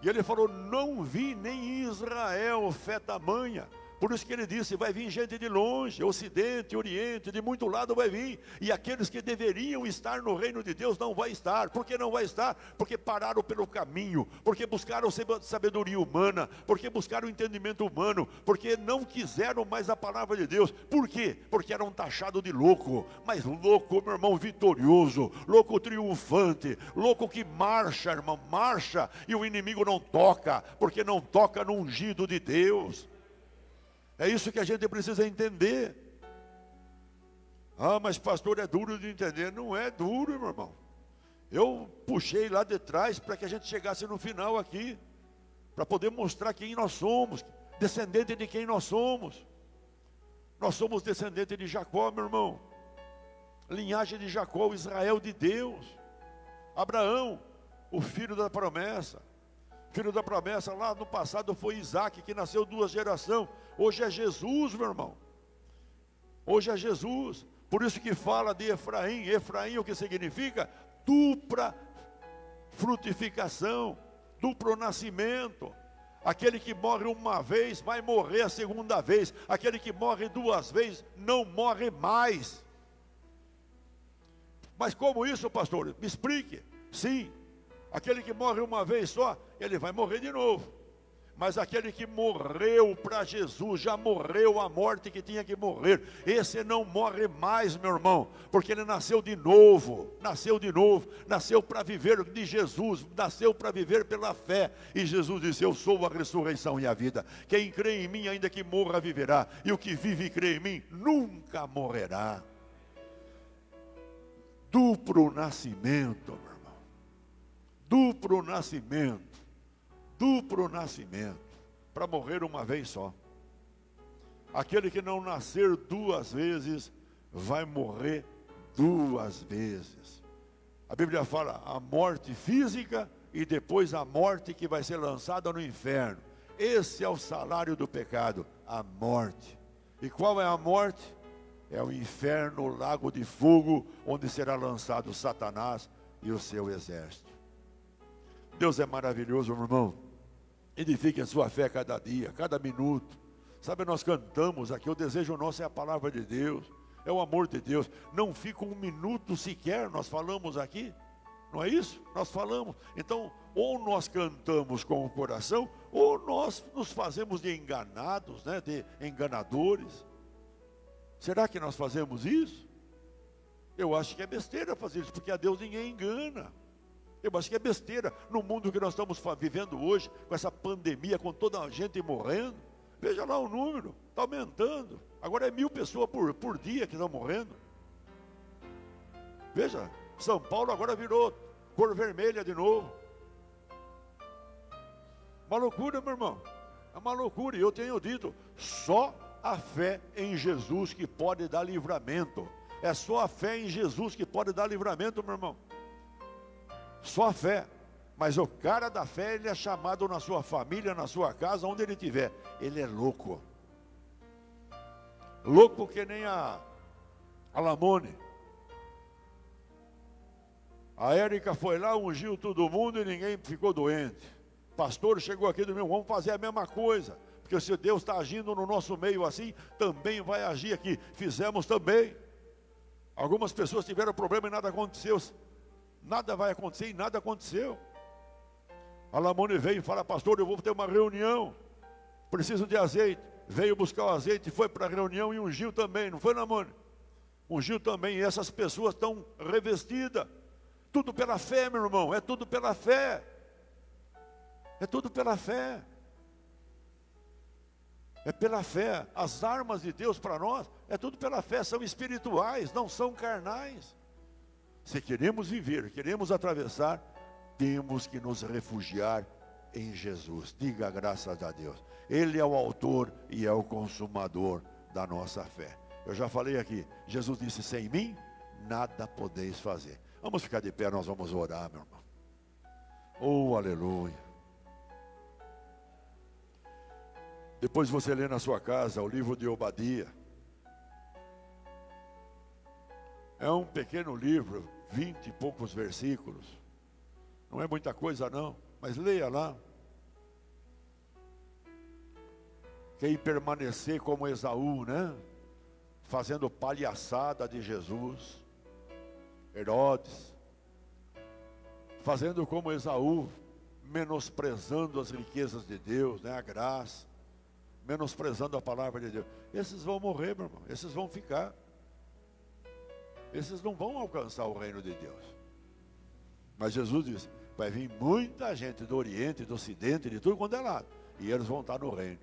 E ele falou, não vi nem em Israel fé tamanha. Por isso que ele disse, vai vir gente de longe, Ocidente, Oriente, de muito lado vai vir. E aqueles que deveriam estar no reino de Deus não vai estar. Por que não vai estar? Porque pararam pelo caminho, porque buscaram sabedoria humana, porque buscaram entendimento humano, porque não quiseram mais a palavra de Deus. Por quê? Porque eram taxados de louco. Mas louco, meu irmão, vitorioso, louco triunfante, louco que marcha, irmão, marcha, e o inimigo não toca, porque não toca no ungido de Deus. É isso que a gente precisa entender. Ah, mas pastor, é duro de entender. Não é duro, meu irmão. Eu puxei lá de trás para que a gente chegasse no final aqui, para poder mostrar quem nós somos, descendente de quem nós somos. Nós somos descendente de Jacó, meu irmão. Linhagem de Jacó, o Israel de Deus. Abraão, o filho da promessa. Filho da promessa, lá no passado foi Isaac, que nasceu 2 gerações. Hoje é Jesus, meu irmão. Hoje é Jesus. Por isso que fala de Efraim. Efraim, o que significa? Dupla frutificação, duplo nascimento. Aquele que morre uma vez, vai morrer a segunda vez. Aquele que morre 2 vezes, não morre mais. Mas como isso, pastor? Me explique. Sim. Aquele que morre uma vez só, ele vai morrer de novo. Mas aquele que morreu para Jesus, já morreu a morte que tinha que morrer. Esse não morre mais, meu irmão, porque ele nasceu de novo, nasceu para viver de Jesus, nasceu para viver pela fé. E Jesus disse, eu sou a ressurreição e a vida. Quem crê em mim, ainda que morra, viverá. E o que vive e crê em mim, nunca morrerá. Duplo nascimento, meu irmão. Duplo nascimento, para morrer uma vez só. Aquele que não nascer 2 vezes, vai morrer 2 vezes. A Bíblia fala, a morte física e depois a morte que vai ser lançada no inferno. Esse é o salário do pecado, a morte. E qual é a morte? É o inferno, o lago de fogo, onde será lançado Satanás e o seu exército. Deus é maravilhoso, meu irmão. Edifique a sua fé cada dia, cada minuto. Sabe, nós cantamos aqui, o desejo nosso é a palavra de Deus, é o amor de Deus. Não fica um minuto sequer, nós falamos aqui, não é isso? Nós falamos. Então, ou nós cantamos com o coração, ou nós nos fazemos de enganados, né, de enganadores. Será que nós fazemos isso? Eu acho que é besteira fazer isso, porque a Deus ninguém engana. Eu acho que é besteira no mundo que nós estamos vivendo hoje, com essa pandemia, com toda a gente morrendo. Veja lá o número, está aumentando. Agora é 1.000 pessoas por dia que estão morrendo. Veja, São Paulo agora virou cor vermelha de novo. Uma loucura, meu irmão. É uma loucura. E eu tenho dito, só a fé em Jesus que pode dar livramento. É só a fé em Jesus que pode dar livramento, meu irmão. Só a fé. Mas o cara da fé, ele é chamado na sua família, na sua casa, onde ele estiver. Ele é louco. Louco que nem a Lamone. A Érica foi lá, ungiu todo mundo e ninguém ficou doente. O pastor chegou aqui do meu, vamos fazer a mesma coisa. Porque se Deus está agindo no nosso meio assim, também vai agir aqui. Fizemos também. Algumas pessoas tiveram problema e nada aconteceu. Nada vai acontecer e nada aconteceu. A Lamone veio e fala, pastor, eu vou ter uma reunião, preciso de azeite. Veio buscar o azeite, foi para a reunião e ungiu também, não foi, Lamone? Ungiu também, e essas pessoas estão revestidas. Tudo pela fé, meu irmão, é tudo pela fé. É tudo pela fé. É pela fé. As armas de Deus para nós, é tudo pela fé, são espirituais, não são carnais. Se queremos viver, queremos atravessar, temos que nos refugiar em Jesus. Diga graças a Deus. Ele é o autor e é o consumador da nossa fé. Eu já falei aqui, Jesus disse, sem mim, nada podeis fazer. Vamos ficar de pé, nós vamos orar, meu irmão. Oh, aleluia. Depois você lê na sua casa o livro de Obadia. É um pequeno livro, 20 e poucos versículos. Não é muita coisa não, mas leia lá. Quem permanecer como Esaú, né? Fazendo palhaçada de Jesus. Herodes. Fazendo como Esaú, menosprezando as riquezas de Deus, né? A graça. Menosprezando a palavra de Deus. Esses vão morrer, meu irmão. Esses vão ficar. Esses não vão alcançar o reino de Deus. Mas Jesus disse, vai vir muita gente do Oriente, do Ocidente, de tudo quanto é lado. E eles vão estar no reino.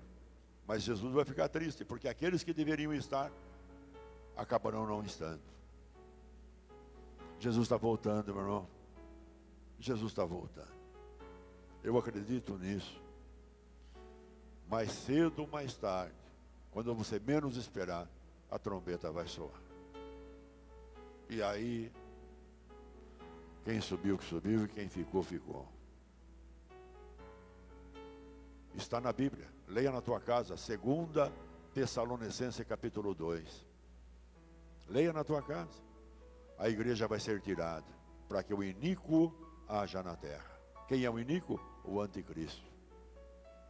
Mas Jesus vai ficar triste, porque aqueles que deveriam estar, acabarão não estando. Jesus está voltando, meu irmão. Jesus está voltando. Eu acredito nisso. Mais cedo ou mais tarde, quando você menos esperar, a trombeta vai soar. E aí, quem subiu, que subiu, e quem ficou, ficou. Está na Bíblia, leia na tua casa, 2 Tessalonicenses capítulo 2. Leia na tua casa. A igreja vai ser tirada, para que o iníquo haja na terra. Quem é o iníquo? O anticristo.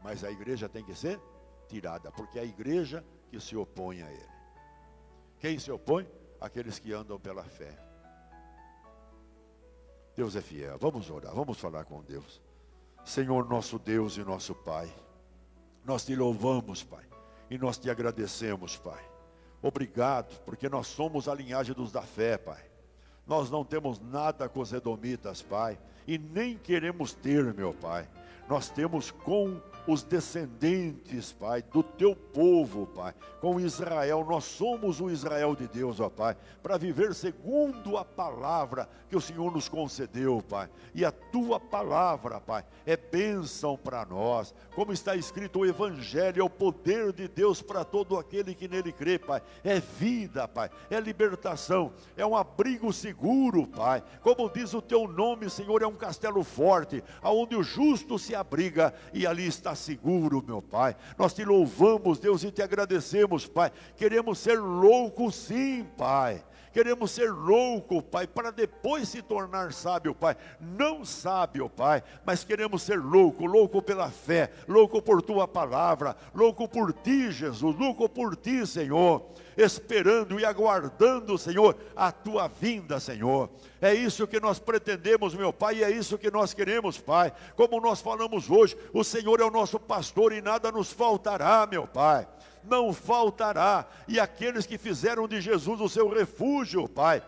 Mas a igreja tem que ser tirada, porque é a igreja que se opõe a ele. Quem se opõe? Aqueles que andam pela fé. Deus é fiel. Vamos orar, vamos falar com Deus. Senhor, nosso Deus e nosso Pai, nós te louvamos, Pai, e nós te agradecemos, Pai. Obrigado, porque nós somos a linhagem dos da fé, Pai. Nós não temos nada com os edomitas, Pai, e nem queremos ter, meu Pai. nós temos com os descendentes, Pai, do teu povo, Pai, com Israel. Nós somos o Israel de Deus, ó Pai, para viver segundo a palavra que o Senhor nos concedeu, Pai. E a tua palavra, Pai, é bênção para nós. Como está escrito, o Evangelho é o poder de Deus para todo aquele que nele crê, Pai. É vida, Pai, é libertação, é um abrigo seguro, Pai. Como diz o teu nome, Senhor, é um castelo forte, aonde o justo se abriga e ali está seguro, meu Pai. Nós te louvamos, Deus, e te agradecemos, Pai. Queremos ser loucos sim, Pai. Queremos ser louco, Pai, para depois se tornar sábio, Pai. Não sábio, Pai, mas queremos ser louco, louco pela fé, louco por tua palavra, louco por ti, Jesus, louco por ti, Senhor, esperando e aguardando, Senhor, a tua vinda, Senhor. É isso que nós pretendemos, meu Pai, e é isso que nós queremos, Pai. Como nós falamos hoje, o Senhor é o nosso pastor e nada nos faltará, meu Pai. Não faltará. E aqueles que fizeram de Jesus o seu refúgio, Pai,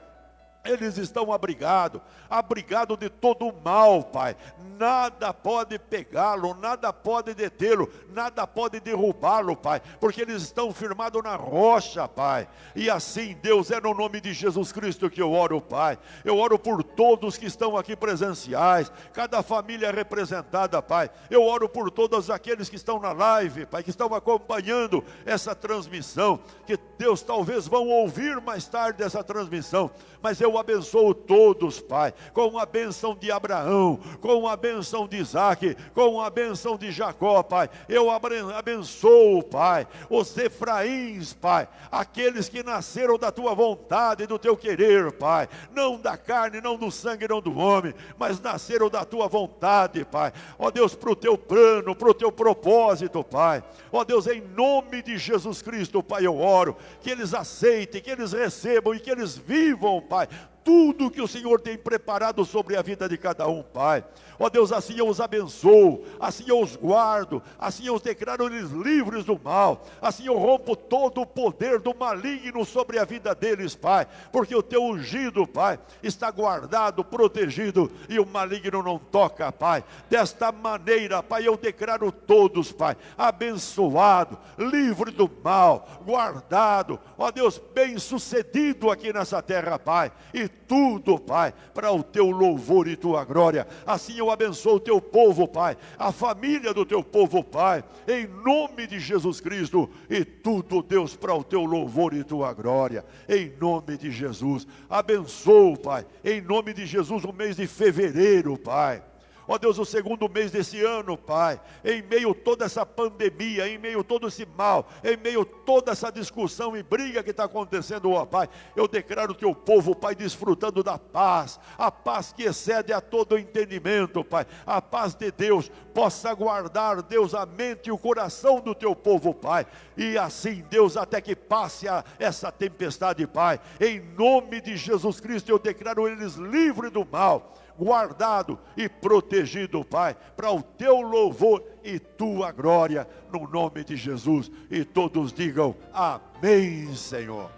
eles estão abrigados de todo o mal, Pai. Nada pode pegá-lo, nada pode detê-lo, nada pode derrubá-lo, Pai, porque eles estão firmados na rocha, Pai. E assim, Deus, é no nome de Jesus Cristo que eu oro, Pai. Eu oro por todos que estão aqui presenciais, cada família representada, Pai. Eu oro por todos aqueles que estão na live, Pai, que estão acompanhando essa transmissão, que Deus talvez vão ouvir mais tarde essa transmissão, mas eu abençoo todos, Pai, com a bênção de Abraão, com a bênção de Isaac, com a bênção de Jacó, Pai. Eu abençoo, Pai, os Efraíns, Pai, aqueles que nasceram da tua vontade e do teu querer, Pai, não da carne, não do sangue, não do homem, mas nasceram da tua vontade, Pai. Ó Deus, para o teu plano, para o teu propósito, Pai. Ó Deus, em nome de Jesus Cristo, Pai, eu oro que eles aceitem, que eles recebam e que eles vivam, Pai, tudo que o Senhor tem preparado sobre a vida de cada um, Pai. Ó Deus, assim eu os abençoo, assim eu os guardo, assim eu os declaro eles livres do mal, assim eu rompo todo o poder do maligno sobre a vida deles, Pai, porque o teu ungido, Pai, está guardado, protegido, e o maligno não toca, Pai. Desta maneira, Pai, eu declaro todos, Pai, abençoado, livre do mal, guardado, ó Deus, bem sucedido aqui nessa terra, Pai, e tudo, Pai, para o teu louvor e tua glória. Assim eu abençoo o teu povo, Pai, a família do teu povo, Pai, em nome de Jesus Cristo, e tudo, Deus, para o teu louvor e tua glória, em nome de Jesus. Abençoo, Pai, em nome de Jesus, o mês de fevereiro, Pai. Ó Deus, o segundo mês desse ano, Pai, em meio a toda essa pandemia, em meio a todo esse mal, em meio a toda essa discussão e briga que está acontecendo, ó Pai, eu declaro o teu povo, Pai, desfrutando da paz, a paz que excede a todo entendimento, Pai, a paz de Deus possa guardar, Deus, a mente e o coração do teu povo, Pai, e assim, Deus, até que passe essa tempestade, Pai, em nome de Jesus Cristo, eu declaro eles livres do mal, guardado e protegido, Pai, para o teu louvor e tua glória, no nome de Jesus. E todos digam amém, Senhor.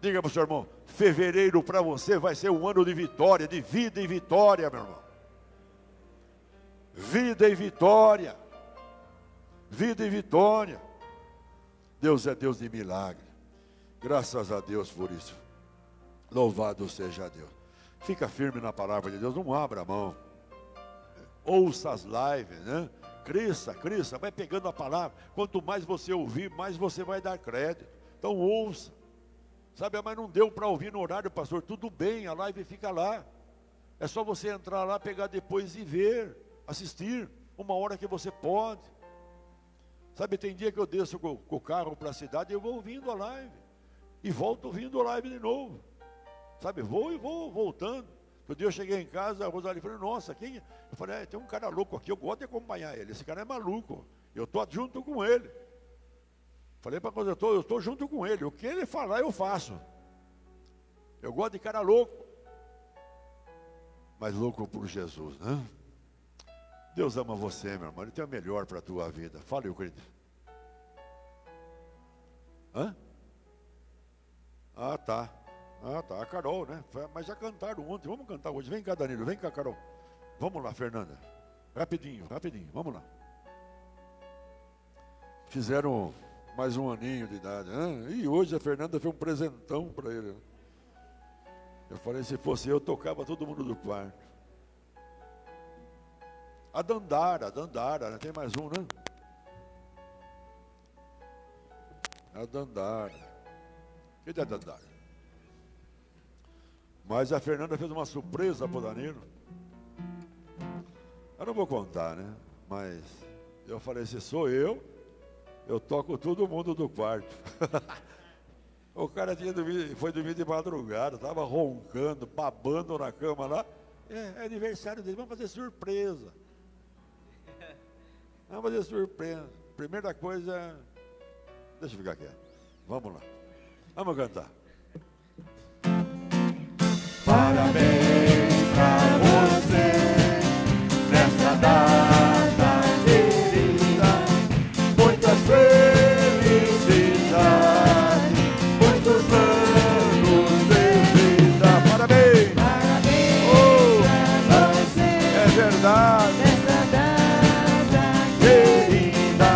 Diga para o seu irmão, fevereiro para você vai ser um ano de vitória, de vida e vitória, meu irmão. Vida e vitória. Vida e vitória. Deus é Deus de milagre. Graças a Deus por isso. Louvado seja Deus. Fica firme na palavra de Deus, não abra a mão. Ouça as lives, né? Cresça, vai pegando a palavra. Quanto mais você ouvir, mais você vai dar crédito. Então ouça. Sabe, mas não deu para ouvir no horário, pastor. Tudo bem, a live fica lá. É só você entrar lá, pegar depois e ver, assistir, uma hora que você pode. Sabe, tem dia que eu desço com o carro para a cidade e eu vou ouvindo a live. E volto ouvindo a live de novo. Sabe, vou voltando. Outro dia eu cheguei em casa, a Rosalie falou, nossa, quem é? Eu falei, tem um cara louco aqui, eu gosto de acompanhar ele. Esse cara é maluco, eu estou junto com ele. Falei para a Rosalie, eu estou junto com ele. O que ele falar, eu faço. Eu gosto de cara louco. Mas louco por Jesus, né? Deus ama você, meu irmão. Ele tem o melhor para a tua vida. Fale, querido. Hã? Ah, tá, a Carol, né? Mas já cantaram ontem, vamos cantar hoje. Vem cá, Danilo, vem cá, Carol. Vamos lá, Fernanda. Rapidinho, rapidinho, vamos lá. Fizeram mais um aninho de idade. E hoje a Fernanda fez um presentão para ele. Eu falei, se fosse eu, tocava todo mundo do quarto. A Dandara, né? Tem mais um, né? A Dandara. Cadê a Dandara? Mas a Fernanda fez uma surpresa para o Danilo. Eu não vou contar, né? Mas eu falei, se sou eu toco todo mundo do quarto. O cara foi dormir de madrugada, estava roncando, babando na cama lá. É aniversário dele, vamos fazer surpresa. Vamos fazer surpresa. Primeira coisa, deixa eu ficar quieto. Vamos lá. Vamos cantar. Parabéns pra você nessa data querida. Muitas felicidades, muitos anos de vida. Parabéns! Parabéns pra você É verdade! nessa data querida.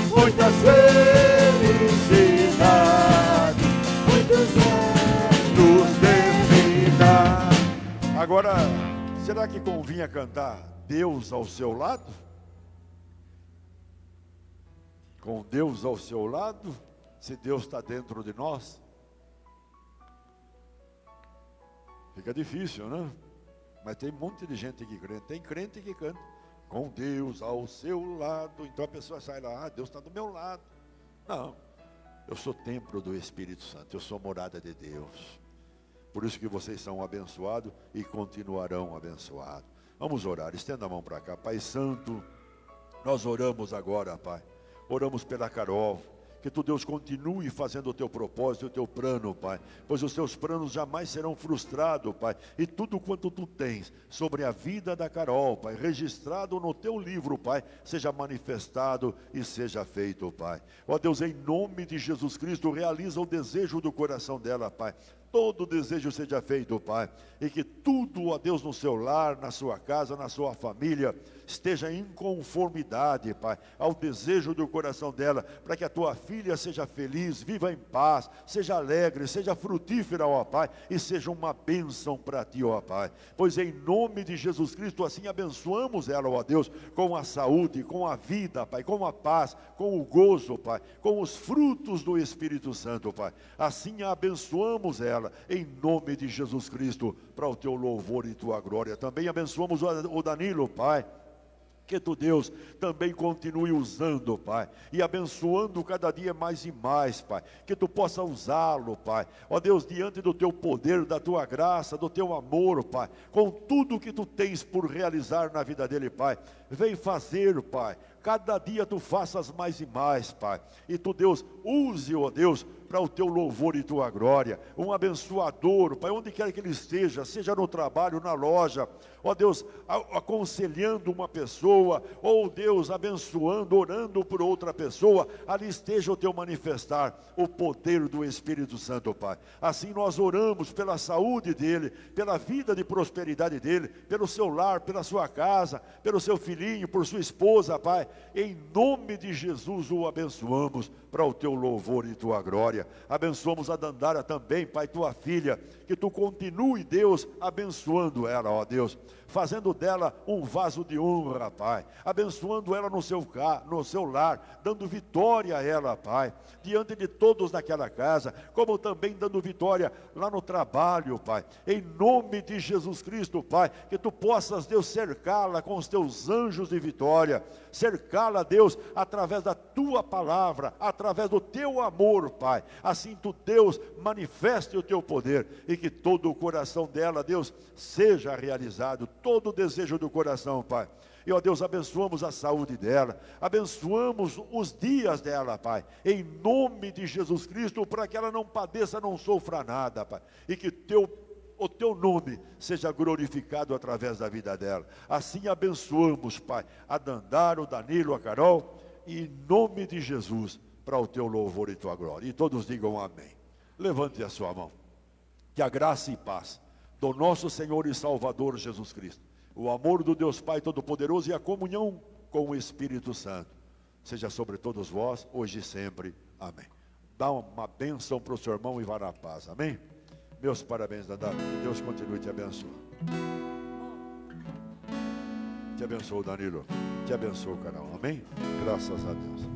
Muitas felicidades, muitos anos de vida. Agora, será que convinha cantar Deus ao seu lado? Com Deus ao seu lado, se Deus está dentro de nós? Fica difícil, né? Mas tem um monte de gente que crente. Tem crente que canta com Deus ao seu lado. Então a pessoa sai lá, Deus está do meu lado. Não, eu sou templo do Espírito Santo, eu sou morada de Deus. Por isso que vocês são abençoados e continuarão abençoados. Vamos orar, estenda a mão para cá. Pai Santo, nós oramos agora, Pai. Oramos pela Carol. Que tu, Deus, continue fazendo o teu propósito, o teu plano, Pai. Pois os teus planos jamais serão frustrados, Pai. E tudo quanto tu tens sobre a vida da Carol, Pai, registrado no teu livro, Pai, seja manifestado e seja feito, Pai. Ó Deus, em nome de Jesus Cristo, realiza o desejo do coração dela, Pai. Todo desejo seja feito, Pai. E que tudo, ó Deus, no seu lar, na sua casa, na sua família, esteja em conformidade, Pai, ao desejo do coração dela, para que a tua filha seja feliz, viva em paz, seja alegre, seja frutífera, ó Pai, e seja uma bênção para ti, ó Pai. Pois em nome de Jesus Cristo, assim abençoamos ela, ó Deus, com a saúde, com a vida, Pai, com a paz, com o gozo, Pai, com os frutos do Espírito Santo, Pai. Assim a abençoamos ela, em nome de Jesus Cristo, para o teu louvor e tua glória. Também abençoamos o Danilo, Pai. Que tu, Deus, também continue usando, Pai, e abençoando cada dia mais e mais, Pai, que tu possa usá-lo, Pai, ó Deus, diante do teu poder, da tua graça, do teu amor, Pai, com tudo que tu tens por realizar na vida dele, Pai, vem fazer, Pai, cada dia tu faças mais e mais, Pai, e tu, Deus, use, ó Deus, para o teu louvor e tua glória, um abençoador, Pai, onde quer que ele esteja, seja no trabalho, na loja, ó Deus, aconselhando uma pessoa, ou Deus, abençoando, orando por outra pessoa, ali esteja o teu manifestar, o poder do Espírito Santo, Pai. Assim nós oramos pela saúde dele, pela vida de prosperidade dele, pelo seu lar, pela sua casa, pelo seu filhinho, por sua esposa, Pai, em nome de Jesus o abençoamos, para o teu louvor e tua glória. Abençoamos a Dandara também, Pai, tua filha, que tu continue, Deus, abençoando ela, ó Deus, fazendo dela um vaso de honra, Pai, abençoando ela no seu lar, dando vitória a ela, Pai, diante de todos naquela casa, como também dando vitória lá no trabalho, Pai, em nome de Jesus Cristo, Pai, que tu possas, Deus, cercá-la com os teus anjos de vitória, cercá-la, Deus, através da tua palavra, através do teu amor, Pai, assim tu, Deus, manifeste o teu poder, e que todo o coração dela, Deus, seja realizado, todo o desejo do coração, Pai. E, ó Deus, abençoamos a saúde dela, abençoamos os dias dela, Pai, em nome de Jesus Cristo, para que ela não padeça, não sofra nada, Pai, e que o teu nome seja glorificado através da vida dela. Assim abençoamos, Pai, a Dandara, o Danilo, a Carol, e em nome de Jesus, para o teu louvor e tua glória. E todos digam amém. Levante a sua mão. Que a graça e paz do nosso Senhor e Salvador Jesus Cristo, o amor do Deus Pai Todo-Poderoso e a comunhão com o Espírito Santo seja sobre todos vós, hoje e sempre. Amém. Dá uma bênção para o seu irmão e vá na paz. Amém? Meus parabéns, Dadá. Que Deus continue te abençoando. Te abençoe, Danilo. Te abençoe, canal. Amém? Graças a Deus.